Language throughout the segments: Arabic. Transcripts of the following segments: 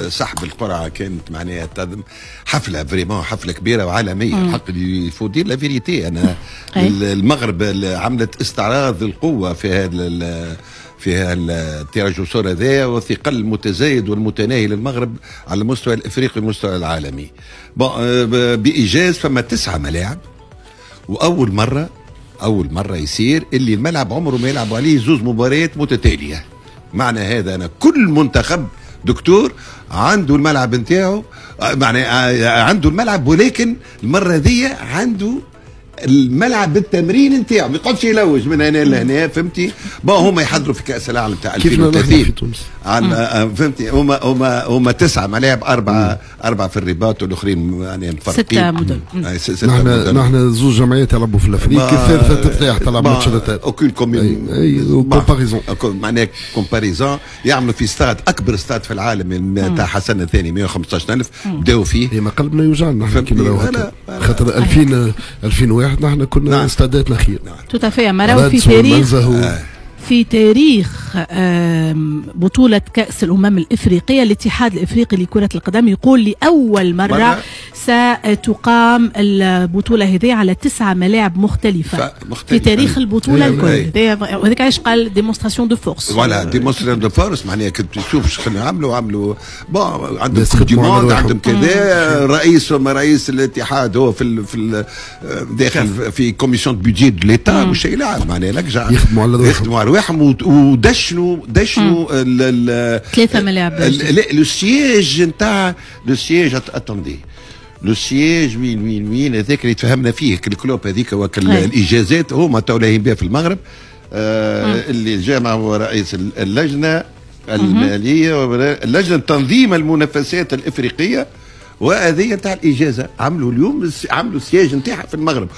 سحب القرعه كانت معناها حفله فريمون، حفله كبيره وعالميه. الحق اللي يفودير لا فيريتي. انا المغرب عملت استعراض القوه في التيراج الصورة هذايا، والثقل المتزايد والمتناهي للمغرب على المستوى الافريقي والمستوى العالمي. بايجاز فما 9 ملاعب، واول مره يصير اللي الملعب عمره ما يلعبوا عليه 2 مباريات متتاليه. معنى هذا انا كل منتخب دكتور عنده الملعب نتاعو، معنى عنده الملعب، ولكن المره ذي عنده الملعب بالتمرين نتاعو، ما يقعدش يلوج من هنا لهنا. فهمتي؟ هما يحضروا في كاس العالم تاع 2030 في تونس. فهمتي؟ هما 9 ملاعب، 4 في الرباط والاخرين يعني مفرقين. 6 مدن. نحن 2 جمعيات يلعبوا في الافريق، الثالثه ترتاح تلعب ماتش ثالث. اوكين كومون كومباريزون، معناها كومباريزون. يعملوا في استاد، اكبر استاد في العالم تاع حسن الثاني 115,000 بداوا فيه. ما قلبنا يوجعنا نحن خاطر 2001 نحن كنا استاداتنا خير. توتافي مرة في تاريخ بطولة كأس الأمم الإفريقية، الاتحاد الإفريقي لكرة القدم يقول لأول مرة ستقام البطولة هذه على 9 ملاعب مختلفة في تاريخ البطولة الكل. وهذاك علاش قال ديمونستراسيون دو فورس. فوالا ديمونستراسيون دو فورس، معناها كنت تشوف شنو عملوا عندهم كوب دي موند، عندهم كذا رئيس الاتحاد هو في داخل في كوميسيون بودجي دو ليتا وش يلعب، معناها لك يخدموا على رواحهم ودشنوا 3 ملاعب. لو سياج نتاع اتوندي لو سياج وين هذاك اللي تفهمنا فيه الكلوب هذيك الاجازات هما تو لاهين بها في المغرب. اللي جامع هو رئيس اللجنه الماليه اللجنه تنظيم المنافسات الافريقيه، وهذه نتاع الاجازه عملوا اليوم، عملوا السياج نتاعها في المغرب.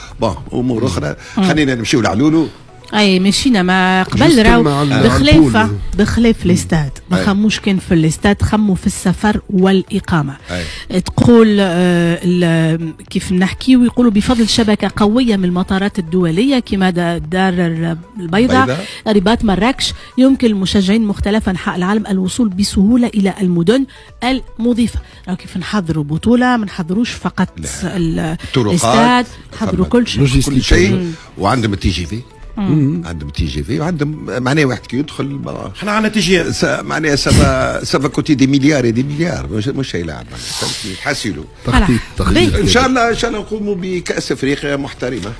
امور اخرى خلينا نمشيو لعلولو. اي مشينا ما قبل راهو بخلاف الاستاد، ما خموش كان في الاستاد، خموا في السفر والاقامه. تقول كيف نحكي ويقولوا بفضل شبكه قويه من المطارات الدوليه كما دار البيضاء، رباط مراكش، يمكن للمشجعين مختلف انحاء العالم الوصول بسهوله الى المدن المضيفه. راهو كيف نحضروا بطوله ما نحضروش فقط الاستاد، نحضروا كل شيء. وعندهم التي جي في، عندهم تي جي في، وعندهم معناها واحد كي يدخل احنا عندنا تي جي معناها سافا كوتي دي مليار مش يلعب معناها حاسيلو. تخطيط ان شاء الله نقوموا بكاس افريقيا محترمه.